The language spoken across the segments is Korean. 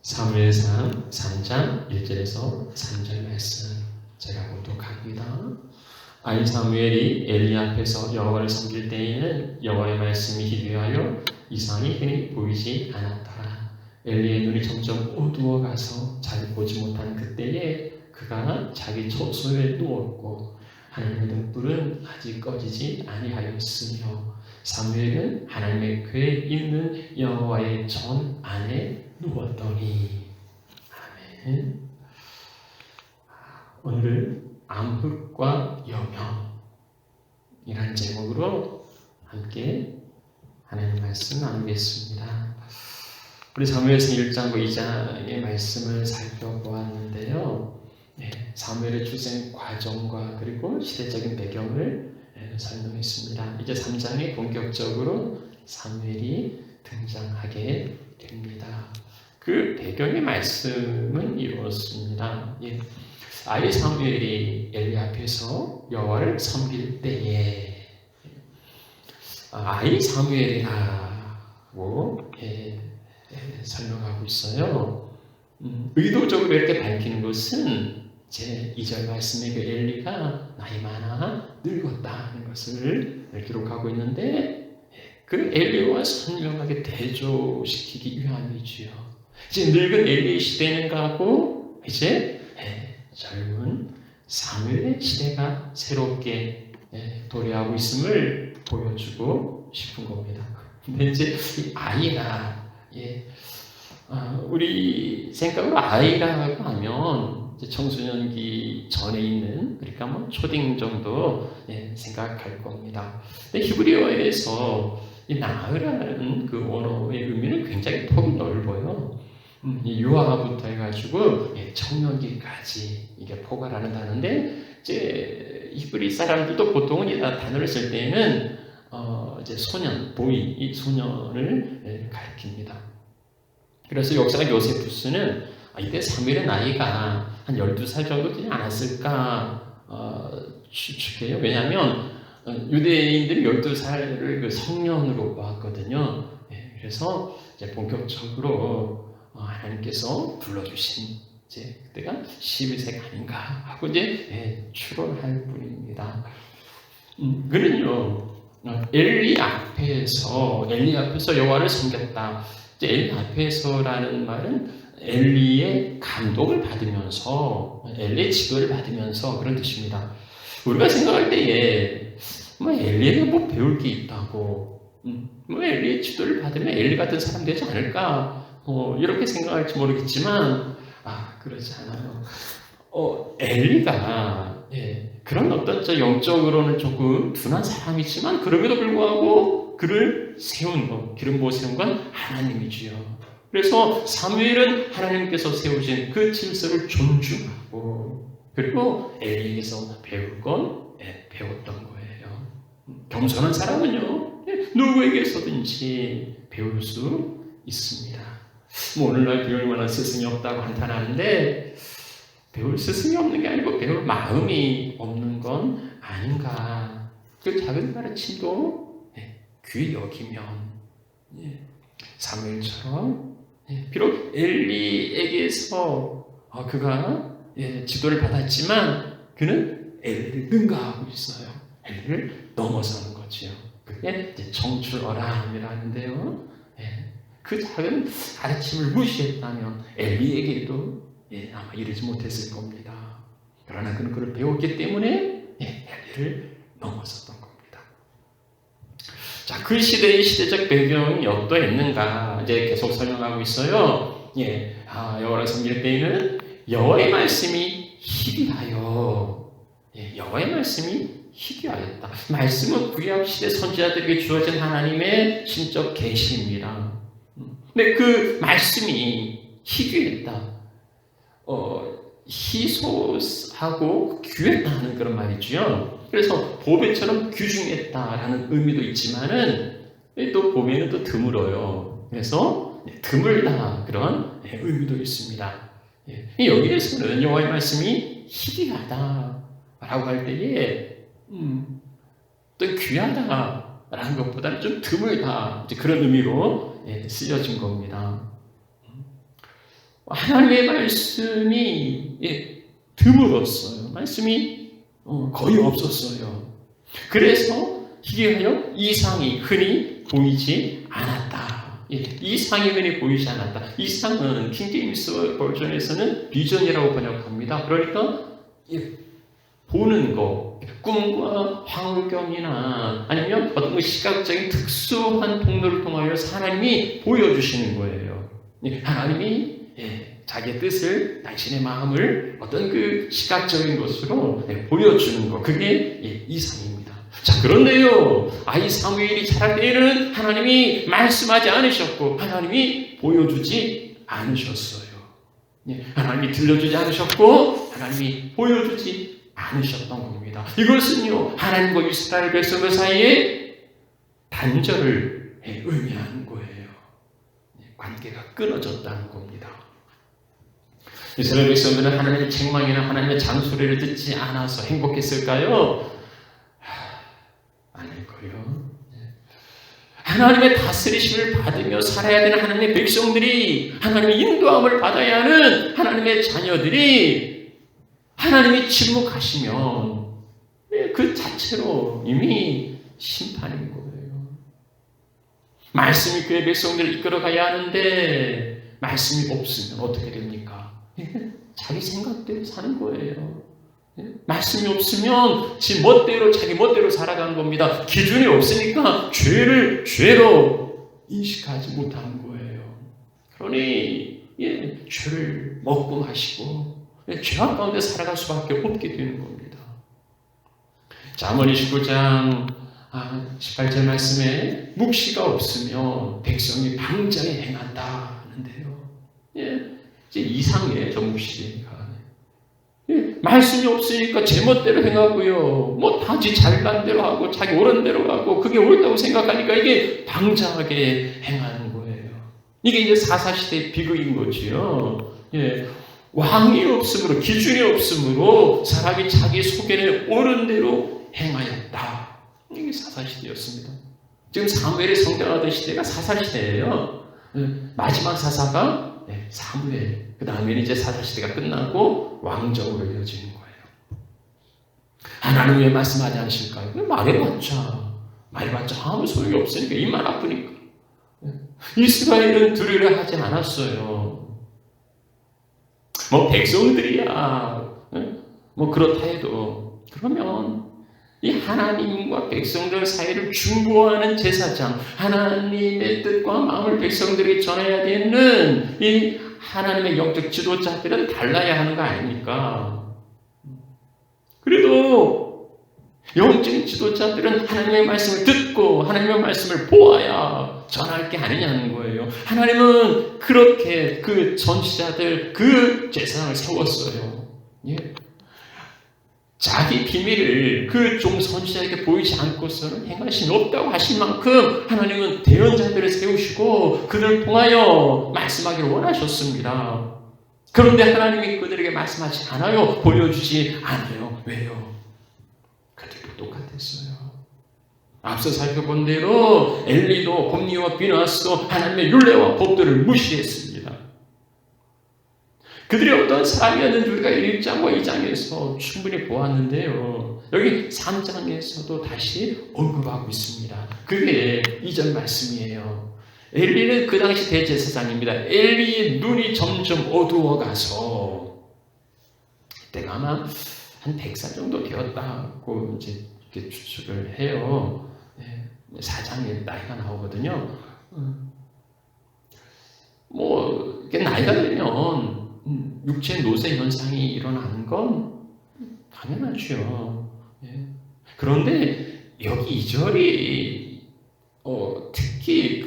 사무엘상 3장 1절에서 3절 말씀 제가 봉독합니다. 아이 사무엘이 엘리 앞에서 여호와를 섬길 때에는 여호와의 말씀이 희귀하여 이상이 흔히 보이지 않았더라. 엘리의 눈이 점점 어두워가서 잘 보지 못한 그때에 그가 자기 소요에 누웠고 하나님의 등불은 아직 꺼지지 아니하였으며 사무엘은 하나님의 궤에 있는 여호와의 전 안에 누웠더니. 아멘. 오늘은 암흑과 여명이라는 제목으로 함께 하나님 말씀 나누겠습니다. 우리 사무엘상 1장과 2장의 말씀을 살펴보았는데요. 사무엘의 출생 과정과 그리고 시대적인 배경을 설명했습니다. 이제 3장에 본격적으로 사무엘이 등장하게 됩니다. 그 배경의 말씀은 이렇습니다. 아이 사무엘이 엘리 앞에서 여호와를 섬길 때에 아이 사무엘이라고 설명하고 있어요. 의도적으로 이렇게 밝히는 것은 제 2절 말씀에 그 엘리가 나이 많아 늙었다는 것을 기록하고 있는데 그 엘리와 선명하게 대조시키기 위함이지요. 이제 늙은 엘리의 시대는 가고 이제 젊은 사무엘의 시대가 새롭게 도래하고 있음을 보여주고 싶은 겁니다. 근데 이제 이 아이가 우리 생각으로 아이라고 하면 이제 청소년기 전에 있는 그러니까 뭐 초딩 정도 생각할 겁니다. 근데 히브리어에서 이 나으라는 그 원어의 의미는 굉장히 폭이 넓어요. 유아부터 해가지고 청년기까지 이게 포괄하는 단어인데 이제 히브리 사람들도 보통은 이 단어를 쓸 때에는 이제 소년, 보이, 이 소년을 가리킵니다. 그래서 역사가 요세푸스는 이때 사무엘의 나이가 한 12살 정도 되지 않았을까 추측해요. 왜냐하면 유대인들이 12살을 그 성년으로 보았거든요. 그래서 이제 본격적으로 하나님께서 불러주신 이제 그때가 12세가 아닌가 하고 이제 추론할 뿐입니다. 그는요 엘리 앞에서 여호와를 섬겼다. 이제 엘리 앞에서라는 말은 엘리의 감독을 받으면서 엘리의 지도를 받으면서 그런 뜻입니다. 우리가 생각할 때에 엘리에게 뭐 배울 게 있다고 엘리의 지도를 받으면 엘리 같은 사람 되지 않을까 이렇게 생각할지 모르겠지만 그렇지 않아요. 엘리가 그런 어떤 영적으로는 조금 둔한 사람이지만 그럼에도 불구하고 그를 세운 것, 기름 부어 세운 건 하나님이지요. 그래서 사무엘은 하나님께서 세우신 그 질서를 존중하고 그리고 엘리에게서 배울 건 배웠던 거예요. 겸손한 사람은요 누구에게서든지 배울 수 있습니다. 오늘날 배울 만한 스승이 없다고 한탄하는데 배울 스승이 없는 게 아니고 배울 마음이 없는 건 아닌가. 그 작은 가르침도 귀히 여기면 사무엘처럼 비록 엘리에게서 그가 지도를 받았지만 그는 엘리를 능가하고 있어요. 엘리를 넘어서는 거지요. 그게 이제 청출어람이라는데요. 그 작은 가르침을 무시했다면 엘리에게도 아마 이르지 못했을 겁니다. 그러나 그는 그를 배웠기 때문에 엘리를 넘어섰던 겁니다. 자, 그 시대의 시대적 배경이 어떠했는가 이제 계속 설명하고 있어요. 여호와를 섬길 때에는 여호와의 말씀이 희귀하여 여호와의 말씀이 희귀하였다. 말씀은 구약 시대 선지자들에게 주어진 하나님의 신적 계시입니다. 근데 그 말씀이 희귀했다. 희소하고 귀했다는 그런 말이죠. 그래서 보배처럼 귀중했다라는 의미도 있지만은 또 보배는 또 드물어요. 그래서 드물다 그런 의미도 있습니다. 여기에서는 여호와의 말씀이 희귀하다라고 할 때에 또 귀하다라는 것보다는 좀 드물다 그런 의미로 쓰여진 겁니다. 하나님의 말씀이 드물었어요. 말씀이 거의 없었어요. 그래서 희귀하여 이상이 흔히 보이지 않았다. 이상이 흔히 보이지 않았다. 이상은 킹제임스 버전에서는 비전이라고 번역합니다. 그러니까 보는 거, 꿈과 환경이나 아니면 어떤 시각적인 특수한 통로를 통하여 하나님이 보여주시는 거예요. 하나님이 자기의 뜻을, 당신의 마음을 어떤 그 시각적인 것으로 보여주는 것, 그게 이상입니다. 자, 그런데요, 아이 사무엘이 자랄 때에는 하나님이 말씀하지 않으셨고 하나님이 보여주지 않으셨어요. 하나님이 들려주지 않으셨고 하나님이 보여주지 않으셨던 겁니다. 이것은요, 하나님과 이스라엘 백성들 사이에 단절을 의미하는 거예요. 관계가 끊어졌다는 겁니다. 이스라엘 백성들은 하나님의 책망이나 하나님의 잔소리를 듣지 않아서 행복했을까요? 아닐 거예요. 하나님의 다스리심을 받으며 살아야 되는 하나님의 백성들이, 하나님의 인도함을 받아야 하는 하나님의 자녀들이 하나님이 침묵하시면 그 자체로 이미 심판인 거예요. 말씀이 그의 백성들을 이끌어가야 하는데 말씀이 없으면 어떻게 됩니까? 자기 생각대로 사는 거예요. 말씀이 없으면 지 멋대로, 자기 멋대로 살아가는 겁니다. 기준이 없으니까 죄를 죄로 인식하지 못하는 거예요. 그러니 죄를 먹고 마시고 죄악 가운데 살아갈 수밖에 없게 되는 겁니다. 잠언 29장 18절 말씀에 묵시가 없으며 백성이 방자에 행한다 하는데요. 이제 이상해요, 묵시니까. 말씀이 없으니까 제멋대로 행하고요. 다 지 잘난 대로 하고 자기 옳은 대로 하고 그게 옳다고 생각하니까 이게 방자하게 행하는 거예요. 이게 이제 사사시대의 비극인 거지요. 왕이 없으므로, 기준이 없으므로 사람이 자기 속에는 옳은 대로 행하였다. 이게 사사시대였습니다. 지금 사무엘이 성장하던 시대가 사사시대예요. 마지막 사사가 사무엘. 그 다음에는 이제 사사시대가 끝나고 왕정으로 이어지는 거예요. 하나님 왜 말씀하지 않으실까요? 말해봤자 아무 소용이 없으니까, 입만 아프니까. 이스라엘은 들으려 하지 않았어요. 백성들이야. 그렇다 해도. 그러면 이 하나님과 백성들 사이를 중보하는 제사장, 하나님의 뜻과 마음을 백성들에게 전해야 되는 이 하나님의 영적 지도자들은 달라야 하는 거 아닙니까? 그래도 영적 지도자들은 하나님의 말씀을 듣고 하나님의 말씀을 보아야 전할 게 아니냐는 거예요. 하나님은 그렇게 그 전시자들, 그 제사장을 세웠어요. 자기 비밀을 그 종 선지자에게 보이지 않고서는 행할 힘이 없다고 하신 만큼 하나님은 대언자들을 세우시고 그들을 통하여 말씀하기를 원하셨습니다. 그런데 하나님이 그들에게 말씀하지 않아요. 보여주지 않아요. 왜요? 그들도 똑같았어요. 앞서 살펴본 대로 엘리도 홈리와 비나스도 하나님의 율례와 법도를 무시했습니다. 그들이 어떤 사람이었는지 우리가 1장과 2장에서 충분히 보았는데요. 여기 3장에서도 다시 언급하고 있습니다. 그게 2절 말씀이에요. 엘리는 그 당시 대제사장입니다. 엘리의 눈이 점점 어두워가서 그때가 아마 한 100살 정도 되었다고 이제 이렇게 추측을 해요. 4장에 나이가 나오거든요. 이게 나이가 들면 육체 노쇠 현상이 일어나는 건 당연하죠. 그런데 여기 2절이 특히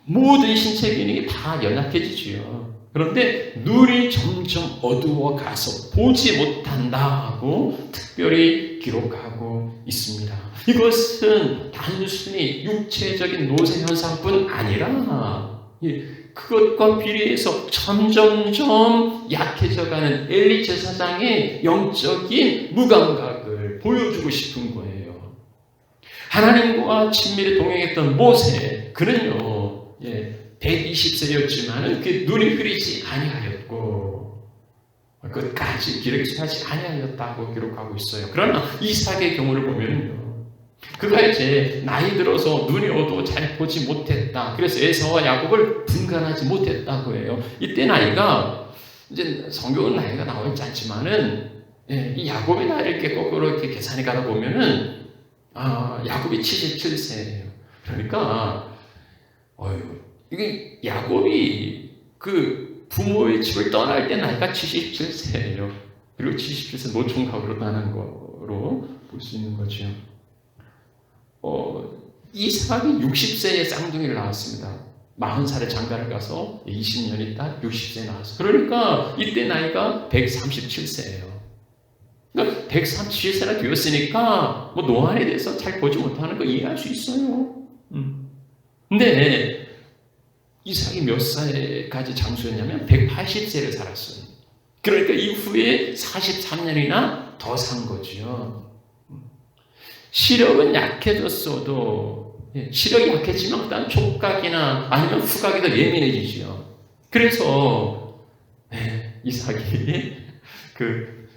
모든 신체 기능이 다 연약해지지요. 그런데 눈이 점점 어두워 가서 보지 못한다 하고 특별히 기록하고 있습니다. 이것은 단순히 육체적인 노쇠 현상뿐 아니라 그것과 비례해서 점점점 약해져가는 엘리 제사장의 영적인 무감각을 보여주고 싶은 거예요. 하나님과 친밀히 동행했던 모세, 그는요, 120세였지만은 그 눈이 흐리지 아니하였고 끝까지 기력하지 아니하였다고 기록하고 있어요. 그러나 이삭의 경우를 보면요, 그가 이제 나이 들어서 눈이 어두워 잘 보지 못했다. 그래서 에사와 야곱을 분간하지 못했다고 해요. 이때 나이가 이제 성경은 나이가 나와 있지 않지만은 이 야곱의 나이를 이렇게 거꾸로 이렇게 계산해 가다 보면은 야곱이 77세예요. 그러니까 이게 야곱이 그 부모의 집을 떠날 때 나이가 77세예요. 그리고 77세 노총각으로 나는 거로 볼 수 있는 거죠. 이삭이 60세에 쌍둥이를 낳았습니다. 40살에 장가를 가서 20년 있다 60세에 낳았어요. 그러니까 이때 나이가 137세예요. 그러니까 137세나 되었으니까 뭐 노안에 대해서 잘 보지 못하는 거 이해할 수 있어요. 근데 이삭이 몇 살까지 장수였냐면 180세를 살았어요. 그러니까 이후에 43년이나 더 산 거죠. 시력은 약해졌어도 시력이 약해지면 그다음 촉각이나 아니면 후각이 더 예민해지죠. 그래서 이삭이 그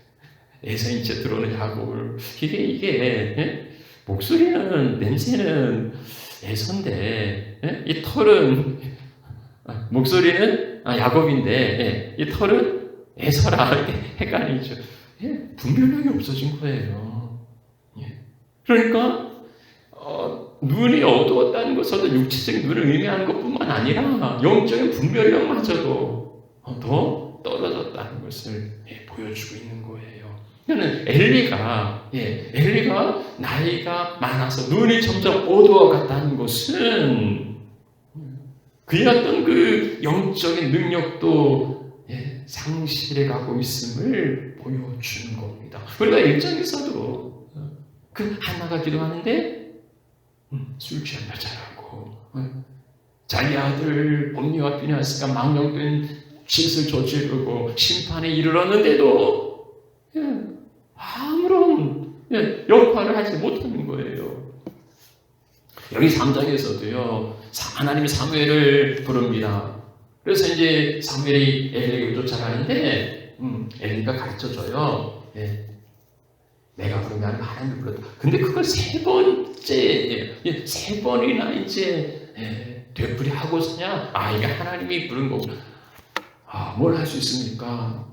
에서인체 들어오는 야곱을 이게 목소리는 냄새는 에서인데 이 털은 목소리는 야곱인데 이 털은 에서라 이렇게 헷갈리죠. 분별력이 없어진 거예요. 그러니까 눈이 어두웠다는 것은 육체적인 눈을 의미하는 것뿐만 아니라 영적인 분별력마저도 더 떨어졌다는 것을 보여주고 있는 거예요. 그러니까 엘리가 나이가 많아서 눈이 점점 어두워갔다는 것은 그의 어떤 그 영적인 능력도 상실해가고 있음을 보여주는 겁니다. 우리가 일장에서도 그 하나가 기도하는데 술 취한 여자라고 자기 아들 옴니와 비나스가 망령된 짓을 저지르고 심판에 이르렀는데도 아무런 역할을 하지 못하는 거예요. 여기 3장에서도요 하나님이 사무엘을 부릅니다. 그래서 이제 사무엘이 엘리에게 쫓아가는데 엘리가 가르쳐줘요. 내가 부르면 하나님을 불렀다. 근데 그걸 세 번이나 이제 되풀이하고서야 이게 하나님이 부른 거고. 뭘 할 수 있습니까?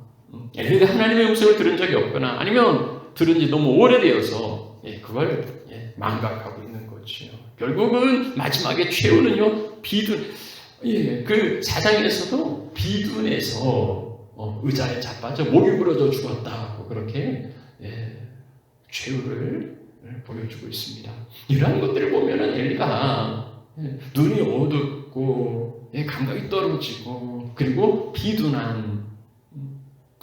엘리가 하나님의 음성을 들은 적이 없거나 아니면 들은 지 너무 오래되어서 그걸 망각하고 있는 거죠. 결국은 마지막에 최후는요 비둔. 그 사장에서도 비둔에서 의자에 자빠져 목이 부러져 죽었다고 그렇게 최후를 보여주고 있습니다. 이러한 것들을 보면은 엘리가 눈이 어둡고 감각이 떨어지고 그리고 비둔한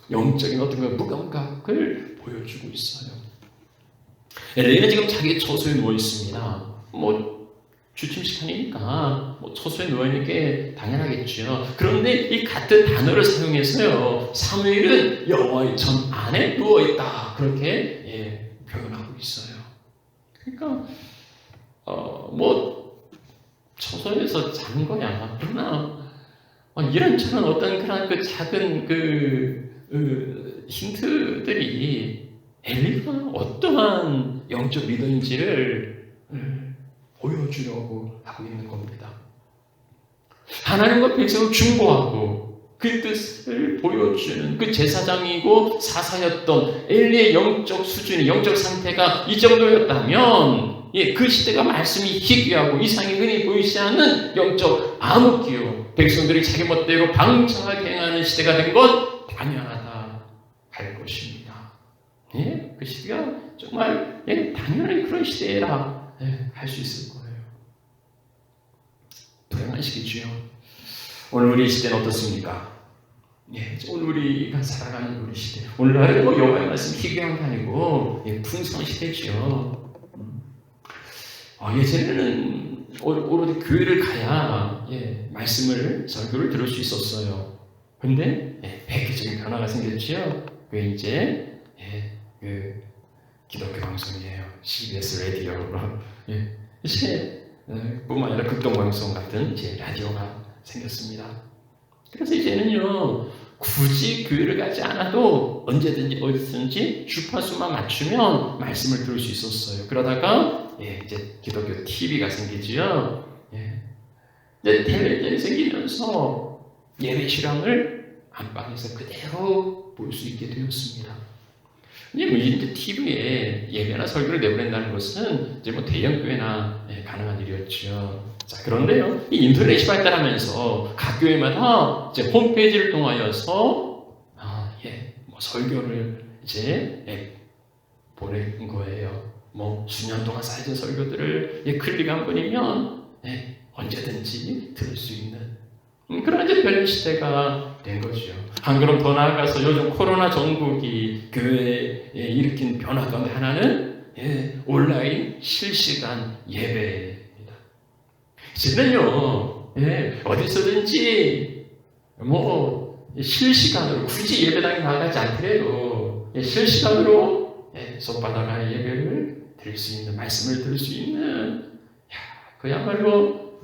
영적인 어떤 무감각을 보여주고 있어요. 엘리는 지금 자기 처소에 누워 있습니다. 주침식하니까 처소에 누워 있는 게 당연하겠죠. 그런데 이 같은 단어를 사용해서요 사무엘은 여호와의 전 안에 누워 있다 그렇게 표현하고 있어요. 그러니까 처소에서 잔 거야. 그러나 이런저런 어떤 그런 그 작은 힌트들이 엘리가 어떠한 영적 리더인지를 보여주려고 하고 있는 겁니다. 하나님과 백성을 중보하고 그 뜻을 보여주는 그 제사장이고 사사였던 엘리의 영적 수준이 영적 상태가 이 정도였다면 그 시대가 말씀이 희귀하고 이상이 흔히 보이지 않는 영적 암흑기요 백성들이 자기 멋대로 방탕하게 행하는 시대가 된 건 당연하다 할 것입니다. 그 시대가 정말 당연한 그런 시대라 할 수 있을 거예요. 불행한 시기지요. 오늘 우리 시대는 어떻습니까? 오늘 우리가 살아가는 우리 시대. 오늘날은 여호와의 말씀 희귀한 게 아니고 풍성한 시대지요. 예전에는 오로지 교회를 가야 말씀을 설교를 들을 수 있었어요. 근데 획기적인 변화가 생겼지요. 그게 이제 그 기독교 방송이에요. CBS 라디오로 이제 뿐만 아니라 극동방송 같은 이제 라디오가 생겼습니다. 그래서 이제는요, 굳이 교회를 가지 않아도 언제든지 어디든지 주파수만 맞추면 말씀을 들을 수 있었어요. 그러다가 이제 기독교 TV가 생기지요. 이제 텔레비전이 생기면서 예배 실황을 안방에서 그대로 볼 수 있게 되었습니다. 이제 TV에 예배나 설교를 내보낸다는 것은 이제 뭐 대형 교회나 가능한 일이었죠. 자, 그런데요, 이 인터넷이 발달하면서 각 교회마다 이제 홈페이지를 통하여서 뭐 설교를 이제 보낸 거예요. 뭐 수년 동안 쌓여진 설교들을 클릭 한 번이면 언제든지 들을 수 있는 그런 이제 변화 시대가 된 거죠. 한 걸음 더 나아가서 요즘 코로나 전국이 교회에 일으킨 변화 가운데 하나는 온라인 실시간 예배입니다. 이제는요, 어디서든지 뭐 실시간으로 굳이 예배당에 나가지 않더라도 실시간으로 손바닥 안에 예배를 드릴 수 있는, 말씀을 들을 수 있는, 그야말로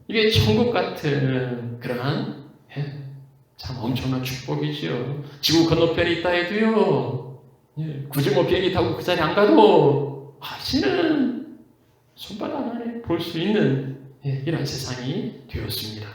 이게 천국 같은 그러한 참 엄청난 축복이지요. 지구 건너편에 있다 해도요, 굳이 뭐 비행기 타고 그 자리에 안 가도 이제는 손바닥 안에 볼 수 있는 이런 세상이 되었습니다.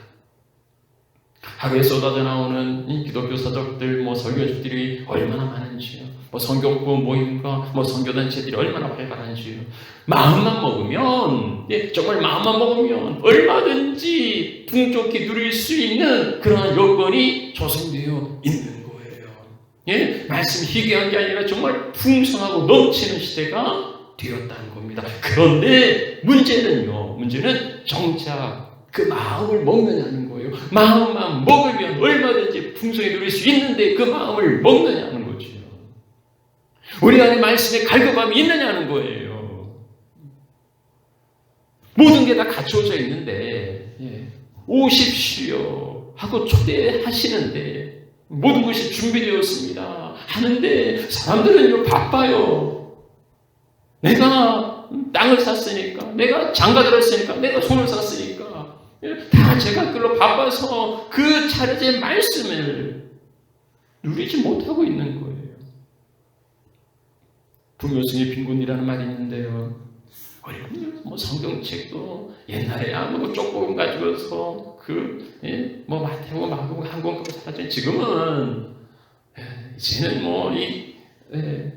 하루에 쏟아져 나오는 이 기독교 서적들, 뭐 설교집들이 얼마나 많은지요. 뭐 성경부 모임과 뭐 선교단체들이 얼마나 활발한지요. 마음만 먹으면, 정말 마음만 먹으면 얼마든지 풍족히 누릴 수 있는 그런 여건이 조성되어 있는 거예요. 말씀 희귀한 게 아니라 정말 풍성하고 넘치는 시대가 되었다는 겁니다. 그런데 문제는 정작 그 마음을 먹느냐는 거예요. 마음만 먹으면 얼마든지 풍성히 누릴 수 있는데 그 마음을 먹느냐는 거죠. 우리 안에 말씀에 갈급함이 있느냐는 거예요. 모든 게 다 갖춰져 있는데 오십시오 하고 초대하시는데 모든 것이 준비되었습니다 하는데 사람들은요 바빠요. 내가 땅을 샀으니까, 내가 장가 들었으니까, 내가 손을 샀으니까 다 제가 그걸로 바빠서 그 차려진 말씀을 누리지 못하고 있는 거예요. 불교승의 빈곤이라는 말이 있는데요. 뭐 성경책도 옛날에 뭐 조금 가지고서 뭐 마태복음, 마가복음 한 권 갖고 살았죠. 지금은 이제는 뭐 이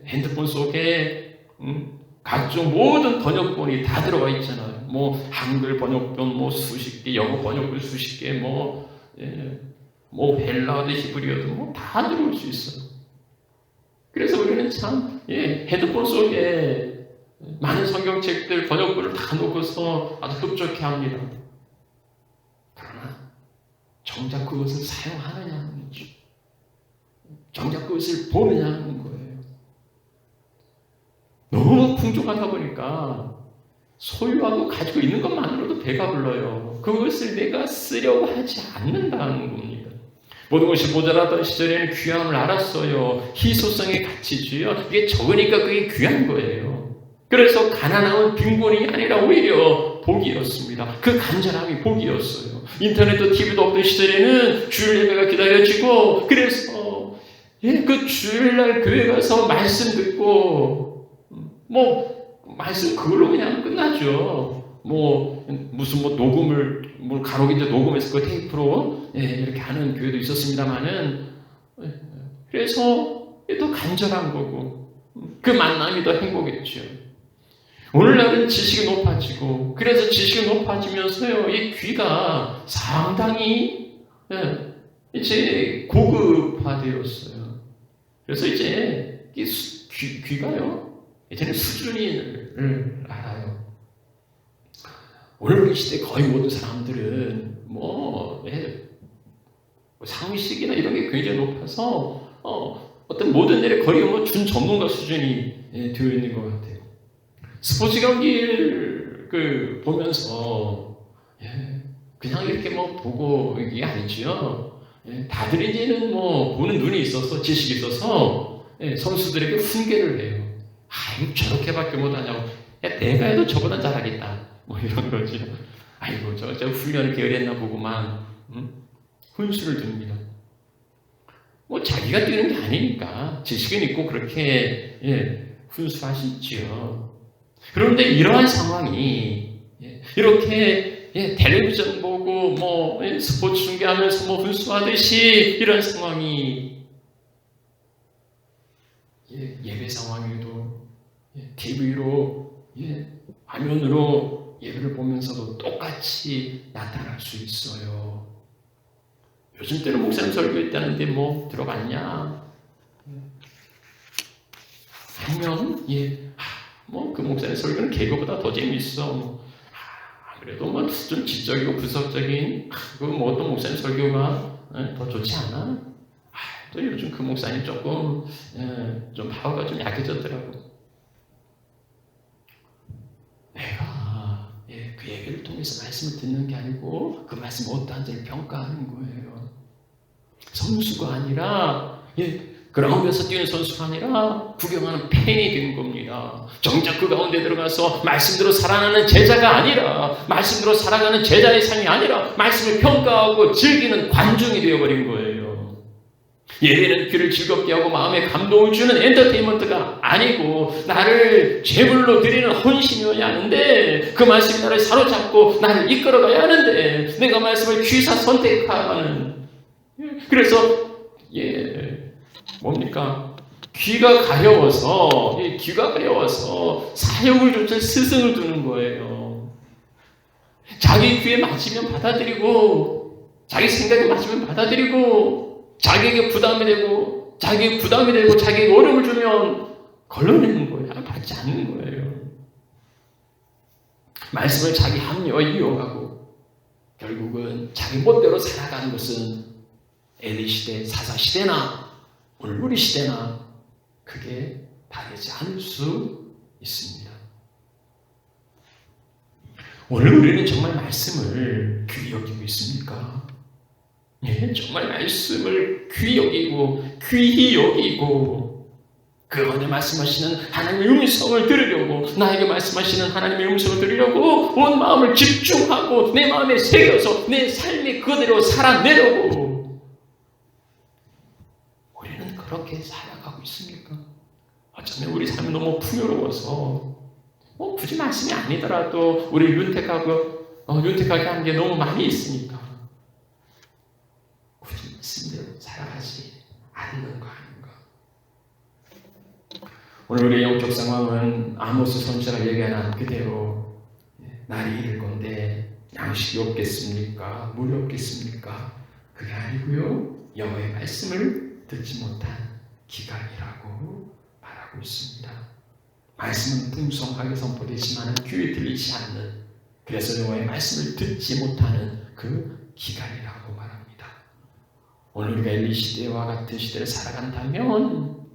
핸드폰 속에 각종 모든 번역본이 다 들어가 있잖아요. 뭐 한글 번역본 뭐 수십 개, 영어 번역본 수십 개, 뭐 헬라어도 히브리어도 뭐 다 들어올 수 있어요. 그래서 우리는 참 핸드폰 속에 많은 성경책들 번역본을 다 놓고서 아주 흡족해 합니다. 그러나 정작 그것을 사용하느냐는 거죠. 정작 그것을 보느냐는 거예요. 너무 풍족하다 보니까 소유하고 가지고 있는 것만으로도 배가 불러요. 그것을 내가 쓰려고 하지 않는다는 겁니다. 모든 것이 모자라던 시절에는 귀함을 알았어요. 희소성의 가치지요. 이게 적으니까 그게 귀한 거예요. 그래서 가난함은 빈곤이 아니라 오히려 복이었습니다. 그 간절함이 복이었어요. 인터넷도 TV도 없던 시절에는 주일 예배가 기다려지고, 그래서 그 주일날 교회 가서 말씀 듣고 말씀 그걸로 그냥 끝나죠. 무슨 녹음을 간혹 이제 녹음해서 그 테이프로 이렇게 하는 교회도 있었습니다만은, 그래서 더 간절한 거고 그 만남이 더 행복했죠. 오늘날은 지식이 높아지고, 그래서 지식이 높아지면서요, 이 귀가 상당히 이제 고급화되었어요. 그래서 이제 이 귀가요, 이제는 수준을 알아요. 오늘 우리 시대 거의 모든 사람들은 상식이나 이런 게 굉장히 높아서 어떤 모든 일에 거의 준 전문가 수준이 되어 있는 것 같아요. 스포츠 경기를 보면서 그냥 이렇게 보고 이게 아니지요. 다들 이제는 보는 눈이 있어서, 지식이 있어서 선수들에게 훈계를 해요. 저렇게밖에 못하냐고. 내가 해도 저보다 잘하겠다. 이런 거죠. 아이고 저 훈련을 게으르했나 보구만 훈수를 둡니다. 뭐 자기가 뛰는 게 아니니까 지식은 있고 그렇게 훈수하시지요. 그런데 이러한 상황이 이렇게 텔레비전 보고 뭐 스포츠 중계하면서 뭐 훈수하듯이 이런 상황이 예배 상황에도 TV로 화면으로 예배를 보면서도 똑같이 나타날 수 있어요. 요즘 때는 목사님 설교했다는데 뭐 들어갔냐? 아니면 뭐 그 목사님 설교는 개그보다 더 재밌어. 그래도 뭐 좀 지적이고 분석적인 그 뭐 어떤 목사님 설교가 더 좋지 않아? 또 요즘 그 목사님 조금 좀 파워가 좀 약해졌더라고. 내가 그 얘기를 통해서 말씀을 듣는 게 아니고 그 말씀 어떠한지를 평가하는 거예요. 선수가 아니라 그라운드에서 뛰는 선수가 아니라 구경하는 팬이 된 겁니다. 정작 그 가운데 들어가서 말씀대로 살아가는 제자가 아니라 말씀대로 살아가는 제자의 삶이 아니라 말씀을 평가하고 즐기는 관중이 되어버린 거예요. 예배는 귀를 즐겁게 하고 마음에 감동을 주는 엔터테인먼트가 아니고 나를 제물로 드리는 헌신이어야 하는데 그 말씀이 나를 사로잡고 나를 이끌어가야 하는데 내가 말씀을 취사 선택하는 그래서 뭡니까? 귀가 가려워서 사역을 좀 스승을 두는 거예요. 자기 귀에 맞으면 받아들이고 자기 생각에 맞으면 받아들이고 자기에게 부담이 되고 자기에게 어려움을 주면 걸러내는 거예요. 받지 않는 거예요. 말씀을 자기 합리화에 이용하고 결국은 자기 멋대로 살아가는 것은 엘리 시대, 사사 시대나 오늘 우리 시대나 그게 다르지 않을 수 있습니다. 오늘 우리는 정말 말씀을 귀히 여기고 있습니까? 정말 말씀을 귀히 여기고 그 안에 말씀하시는 하나님의 음성을 들으려고 나에게 말씀하시는 하나님의 음성을 들으려고 온 마음을 집중하고 내 마음에 새겨서 내 삶이 그대로 살아내려고 우리는 그렇게 살아가고 있습니까? 어쩌면 우리 삶이 너무 풍요로워서 굳이 말씀이 아니더라도 우리 윤택하게 한 게 너무 많이 있으니까 굳이 말씀대로 살아가지 않는 거 아닌가? 오늘 우리의 영적 상황은 아모스 선지자가 얘기하는 그대로 날이 이를 건데 양식이 없겠습니까? 물이 없겠습니까? 그게 아니고요. 여호와의 말씀을 듣지 못한 기간이라고 말하고 있습니다. 말씀은 풍성하게 선포되지만 귀에 들리지 않는 그래서 여호와의 말씀을 듣지 못하는 그 기간이라고 말합니다. 오늘 우리가 엘리 시대와 같은 시대를 살아간다면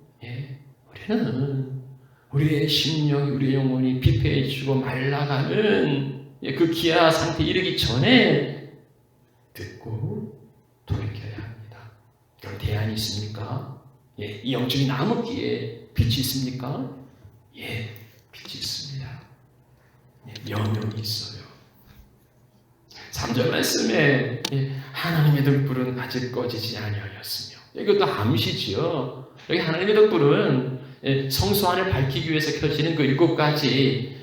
우리는 우리의 심령이 우리의 영혼이 피폐해지고 말라가는 그 기아 상태에 이르기 전에 듣고 돌이켜야 합니다. 그럼 대안이 있습니까? 이 영적인 나무기에 빛이 있습니까? 빛이 있습니다. 명령이 있어요. 3절 말씀에 하나님의 등불은 아직 꺼지지 아니하였으며 이것도 암시지요. 여기 하나님의 등불은 성소 안을 밝히기 위해서 켜지는 그 7가지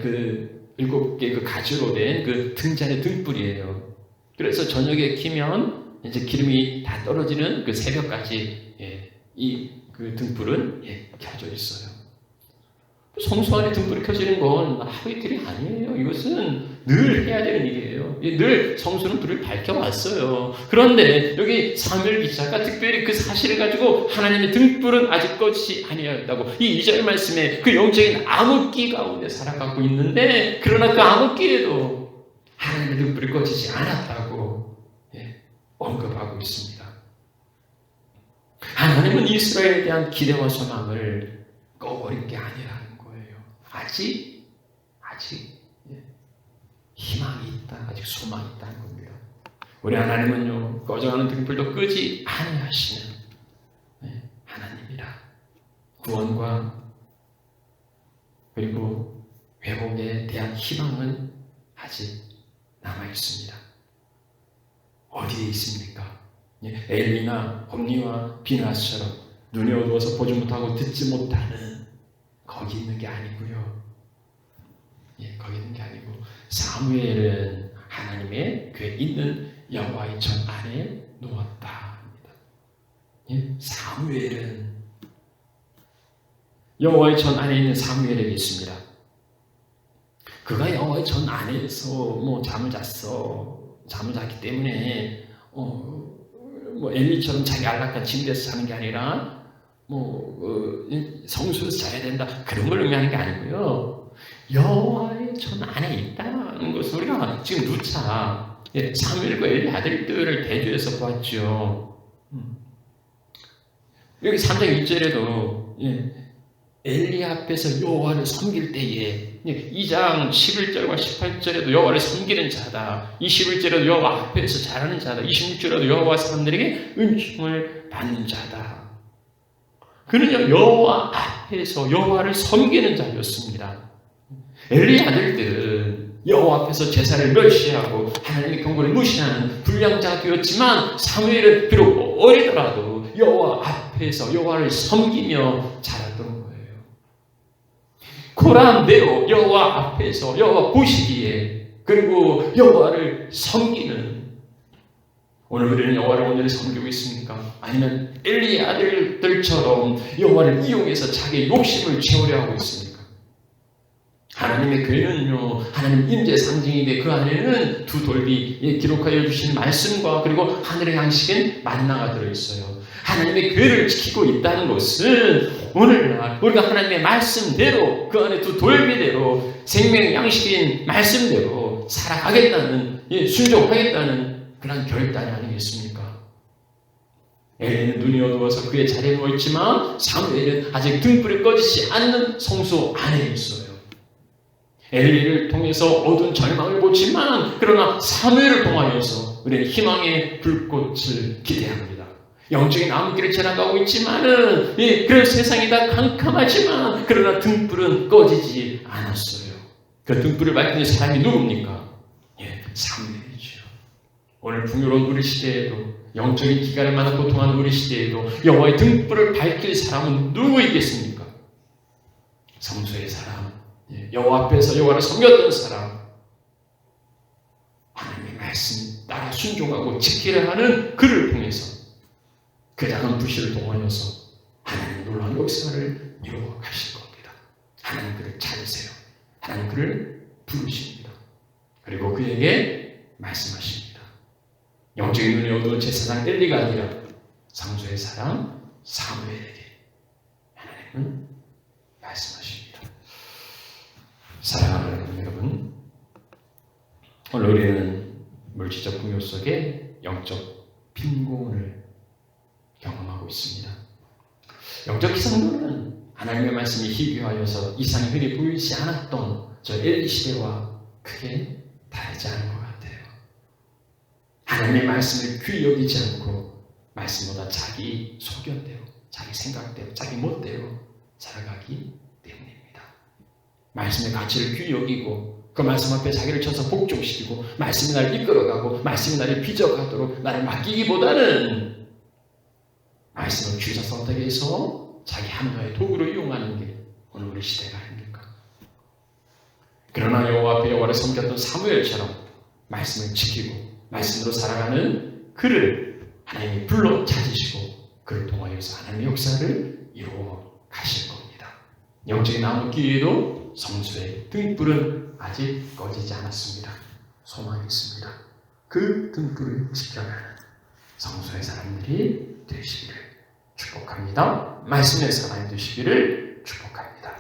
그 7개 그 가지로 된 그 등잔의 등불이에요. 그래서 저녁에 키면 이제 기름이 다 떨어지는 그 새벽까지 이 그 등불은 켜져 있어요. 성소 안에 등불이 켜지는 건 하루 이틀이 아니에요. 이것은 늘 해야 되는 일이에요. 늘 성소는 불을 밝혀왔어요. 그런데 여기 사무엘 기자가 특별히 그 사실을 가지고 하나님의 등불은 아직 꺼지지 아니하였다고 이 2절 말씀에 그 영적인 암흑기 가운데 살아가고 있는데 그러나 그 암흑기에도 하나님의 등불이 꺼지지 않았다고 언급하고 있습니다. 하나님은 이스라엘에 대한 기대와 소망을 꺼버린 게 아니라는 거예요. 아직 희망이 있다. 아직 소망이 있다는 겁니다. 우리 하나님은요, 꺼져가는 등불도 끄지 아니하시는 하나님이라. 구원과 그리고 회복에 대한 희망은 아직 남아 있습니다. 어디에 있습니까? 엘리나 홈리와 비나스처럼 눈이 어두워서 보지 못하고 듣지 못하는 거기 있는 게 아니고요. 거기 있는 게 아니고 사무엘은 하나님의 그 있는 여호와의 전 안에 놓았다 합니다. 사무엘은 여호와의 전 안에 있는 사무엘에게 있습니다. 그가 여호와의 전 안에서 잠을 잤기 때문에 엘리처럼 자기 안락한 침대에서 자는 게 아니라 성소에서 자야 된다 그런 걸 의미하는 게 아니고요. 여호와의 전 안에 있다는 것을 우리가 지금 누차 사무엘과 엘리 아들들을 대조해서 보았죠. 여기 3장 1절에도 엘리 앞에서 여호와를 섬길 때에 2장 11절과 18절에도 여호와를 섬기는 자다. 21절에도 여호와 앞에서 잘하는 자다. 26절에도 여호와 사람들에게 은총을 받는 자다. 그는요 여호와 앞에서 여호와를 섬기는 자였습니다. 엘리 아들들은 여호와 앞에서 제사를 멸시하고 하나님의 경고를 무시하는 불량자가 되었지만 사무엘은 비록 어리더라도 여호와 앞에서 여호와를 섬기며 자랐던 거예요. 고람대로 여호와 앞에서 여호와 보시기에 그리고 여호와를 섬기는 오늘 우리는 여호와를 온전히 섬기고 있습니까? 아니면 엘리의 아들들처럼 여호와를 이용해서 자기의 욕심을 채우려 하고 있습니까? 하나님의 교회는요 하나님 임재 상징인데 그 안에는 두 돌비 기록하여 주신 말씀과 그리고 하늘의 양식인 만나가 들어있어요. 하나님의 교회를 지키고 있다는 것은 오늘날 우리가 하나님의 말씀대로 그 안에 두 돌비대로 생명의 양식인 말씀대로 살아가겠다는 순종하겠다는 그런 결단이 아니겠습니까? 엘리는 눈이 어두워서 그의 자리에 누워있지만 사무엘은 아직 등불이 꺼지지 않는 성소 안에 있어요. 엘리를 통해서 어두운 절망을 보지만 그러나 사무엘을 통하여서 우리는 희망의 불꽃을 기대합니다. 영적인 나무길을 지나가고 있지만은 그런 세상이 다 캄캄하지만 그러나 등불은 꺼지지 않았어요. 그 등불을 밝히는 사람이 누굽니까? 사무엘이죠. 오늘 풍요로운 우리 시대에도 영적인 기간을 만나 고통하는 우리 시대에도 여호와의 등불을 밝힐 사람은 누구 있겠습니까? 성소의 사람, 여호와 앞에서 여호와를 섬겼던 사람, 하나님의 말씀 따라 순종하고 지키려 하는 그를 통해서 그 작은 부시를 동원해서 하나님의 놀라운 역사를 이루어 가실 겁니다. 하나님 그를 찾으세요. 하나님 그를 부르십니다. 그리고 그에게 말씀하십니다. 영적인 눈이 어두운 제사장 엘리가 아니라 성소의 사람 사무엘에게 하나님은 말씀하십니다. 사랑하는 여러분, 오늘 우리는 물질적 풍요 속에 영적 빈곤을 경험하고 있습니다. 영적 기성도는 하나님의 말씀이 희귀하여서 이상이 흔히 보이지 않았던 저 엘리 시대와 크게 다르지 않은 것 같아요. 하나님의 말씀을 귀히 여기지 않고 말씀보다 자기 소견대로, 자기 생각대로, 자기 멋대로 살아가기 때문입니다. 말씀의 가치를 귀히 여기고 그 말씀 앞에 자기를 쳐서 복종시키고 말씀이 나를 이끌어가고 말씀이 나를 빚어가도록 나를 맡기기보다는 말씀을 주사 선택에 해서 자기 합리화의 도구로 이용하는 게 오늘 우리 시대가 아닙니까? 그러나 여호와 앞에 여호와를 섬겼던 사무엘처럼 말씀을 지키고 말씀으로 살아가는 그를 하나님이 불러 찾으시고 그를 통하여서 하나님의 역사를 이루어 가실 겁니다. 영적인 나무기에도 성소의 등불은 아직 꺼지지 않았습니다. 소망이 있습니다. 그 등불을 지켜가는 성소의 사람들이 되시기를 축복합니다. 말씀의 사람이 되시기를 축복합니다.